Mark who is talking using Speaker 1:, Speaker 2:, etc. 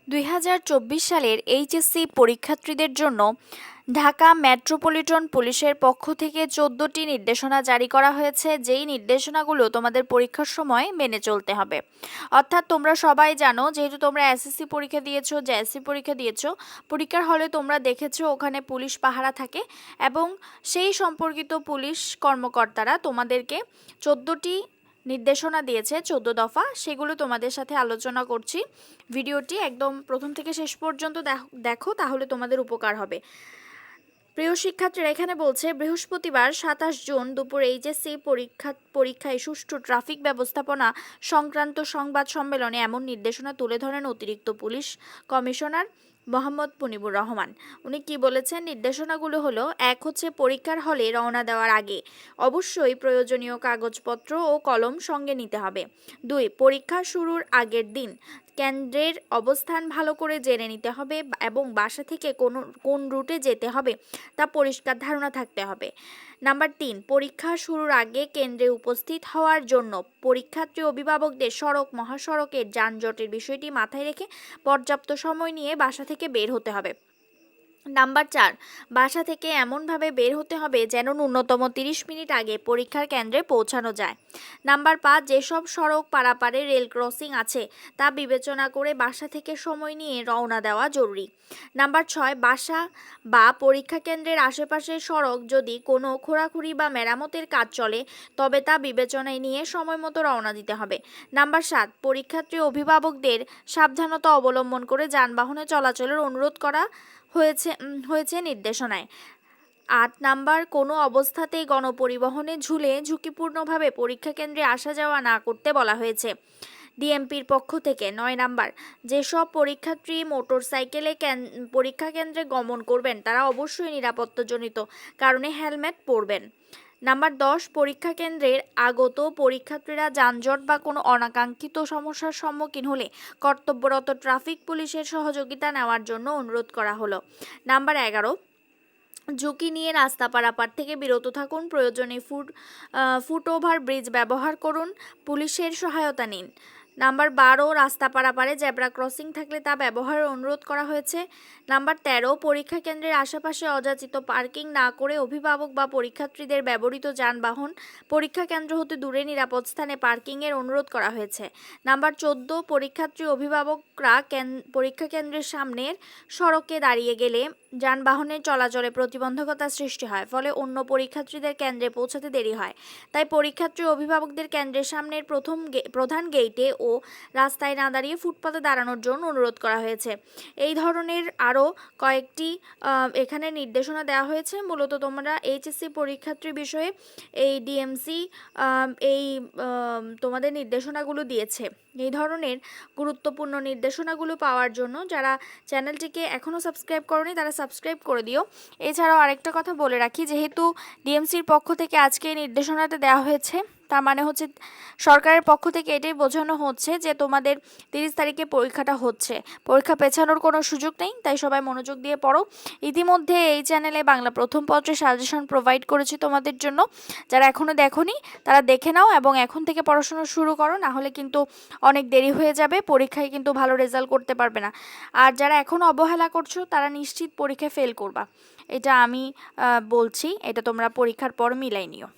Speaker 1: 2024 সালের এইচএসসি পরীক্ষার্থীদের জন্য ঢাকা মেট্রোপলিটন পুলিশের পক্ষ থেকে 14টি নির্দেশনা জারি করা হয়েছে, যেই নির্দেশনাগুলো তোমাদের পরীক্ষার সময় মেনে চলতে হবে। অর্থাৎ তোমরা সবাই জানো, যেহেতু তোমরা এসএসসি পরীক্ষা দিয়েছো, জেএসসি পরীক্ষা দিয়েছো, পরীক্ষার হলে তোমরা দেখেছো ওখানে পুলিশ পাহারা থাকে এবং সেই সম্পর্কিত পুলিশ কর্মকর্তারা তোমাদেরকে 14টি নির্দেশনা দিয়েছে, 14 দফা। সেগুলো তোমাদের সাথে আলোচনা করছি। ভিডিওটি একদম প্রথম থেকে শেষ পর্যন্ত দেখো, তাহলে তোমাদের উপকার হবে। প্রিয় শিক্ষার্থীরা, এখানে বলছে বৃহস্পতিবার 27 জুন দুপুর এইচএসসি পরীক্ষায় সুষ্ঠু ট্রাফিক ব্যবস্থাপনা সংক্রান্ত সংবাদ সম্মেলনে এমন নির্দেশনা তুলে ধরেন অতিরিক্ত পুলিশ কমিশনার মোহাম্মদ মুনিবুর রহমান। উনি কি বলেছেন? নির্দেশনাগুলো হলো, 1 হচ্ছে পরীক্ষার হলে রওনা দেওয়ার আগে অবশ্যই প্রয়োজনীয় কাগজপত্র ও কলম সঙ্গে নিতে হবে। 2 পরীক্ষা শুরুর আগের দিন কেন্দ্রের অবস্থান ভালো করে জেনে নিতে হবে এবং বাসা থেকে কোন রুটে যেতে হবে তা পরিষ্কার ধারণা থাকতে হবে। নাম্বার 3 পরীক্ষা শুরুর আগে কেন্দ্রে উপস্থিত হওয়ার জন্য পরীক্ষার্থী অভিভাবকদের সড়ক মহাসড়কের যানজটের বিষয়টি মাথায় রেখে পর্যাপ্ত সময় নিয়ে বাসা থেকে বের হতে হবে। নাম্বার 4 বাসা থেকে এমনভাবে বের হতে হবে যেন ন্যূনতম 30 মিনিট আগে পরীক্ষার কেন্দ্রে পৌঁছানো যায়। নাম্বার 5 যেসব সড়ক পারাপারে রেল ক্রসিং আছে তা বিবেচনা করে বাসা থেকে সময় নিয়ে রওনা দেওয়া জরুরি। নাম্বার 6 বাসা বা পরীক্ষা কেন্দ্রের আশেপাশের সড়ক যদি কোনো খোঁড়াখুড়ি বা মেরামতের কাজ চলে তবে তা বিবেচনায় নিয়ে সময় মতো রওনা দিতে হবে। নাম্বার 7 পরীক্ষার্থী অভিভাবকদের সাবধানতা অবলম্বন করে যানবাহনে চলাচলের অনুরোধ করা হয়েছে নির্দেশনায়। 8 নাম্বার কোনো অবস্থাতেই গণপরিবহনে ঝুলে ঝুঁকিপূর্ণভাবে পরীক্ষা কেন্দ্রে আসা যাওয়া না করতে বলা হয়েছে ডিএমপির পক্ষ থেকে। 9 নাম্বার যেসব পরীক্ষার্থী মোটরসাইকেলে পরীক্ষা কেন্দ্রে গমন করবেন তারা অবশ্যই নিরাপত্তাজনিত কারণে হেলমেট পরবেন। নাম্বার 10 পরীক্ষা কেন্দ্রের আগত পরীক্ষার্থীরা যানজট বা কোনো অনাকাঙ্ক্ষিত সমস্যার সম্মুখীন হলে কর্তব্যরত ট্রাফিক পুলিশের সহযোগিতা নেওয়ার জন্য অনুরোধ করা হলো। নাম্বার 11 ঝুঁকি নিয়ে রাস্তা পারাপার থেকে বিরত থাকুন, প্রয়োজনে ফুটওভার ব্রিজ ব্যবহার করুন, পুলিশের সহায়তা নিন। নাম্বার 12 রাস্তা পারাপারে জেব্রা ক্রসিং থাকলে তা ব্যবহারের অনুরোধ করা হয়েছে। নাম্বার 13 পরীক্ষা কেন্দ্রের আশেপাশে অযাচিত পার্কিং না করে অভিভাবক বা পরীক্ষার্থীদের ব্যবহৃত যানবাহন পরীক্ষা কেন্দ্র হতে দূরে নিরাপদ স্থানে পার্কিংয়ের অনুরোধ করা হয়েছে। নাম্বার 14 পরীক্ষার্থী অভিভাবকরা পরীক্ষা কেন্দ্রের সামনের সড়কে দাঁড়িয়ে গেলে যানবাহনের চলাচলে প্রতিবন্ধকতা সৃষ্টি হয়, ফলে অন্য পরীক্ষার্থীদের কেন্দ্রে পৌঁছাতে দেরি হয়। তাই পরীক্ষার্থী অভিভাবকদের কেন্দ্রের সামনের প্রধান গেটে ও রাস্তায় না দাঁড়িয়ে ফুটপাতে দাঁড়ানোর জন্য অনুরোধ করা হয়েছে। এই ধরনের আরও কয়েকটি এখানে নির্দেশনা দেওয়া হয়েছে। মূলত তোমরা এইচএসসি পরীক্ষার্থী বিষয়ে এই ডিএমসি তোমাদের নির্দেশনাগুলো দিয়েছে। এই ধরনের গুরুত্বপূর্ণ নির্দেশনাগুলো পাওয়ার জন্য যারা চ্যানেলটিকে এখনও সাবস্ক্রাইব করোনি তারা সাবস্ক্রাইব করে দিও। এছাড়াও আরেকটা কথা বলে রাখি, যেহেতু ডিএমসির পক্ষ থেকে আজকে এই নির্দেশনাটা দেওয়া হয়েছে, তার মানে হচ্ছে সরকারের পক্ষ থেকে এটাই বোঝানো হচ্ছে যে তোমাদের 30 তারিখে পরীক্ষাটা হচ্ছে, পরীক্ষা পেছানোর কোনো সুযোগ নেই, তাই সবাই মনোযোগ দিয়ে পড়ো। ইতিমধ্যে এই চ্যানেলে বাংলা প্রথম পত্রের সাজেশন প্রোভাইড করেছি তোমাদের জন্য, যারা এখনও দেখোনি তারা দেখে নাও এবং এখন থেকে পড়াশোনা শুরু করো, না হলে কিন্তু অনেক দেরি হয়ে যাবে, পরীক্ষায় কিন্তু ভালো রেজাল্ট করতে পারবে না। আর যারা এখনও অবহেলা করছো তারা নিশ্চিত পরীক্ষায় ফেল করবা, এটা আমি বলছি, এটা তোমরা পরীক্ষার পর মিলাই নিও।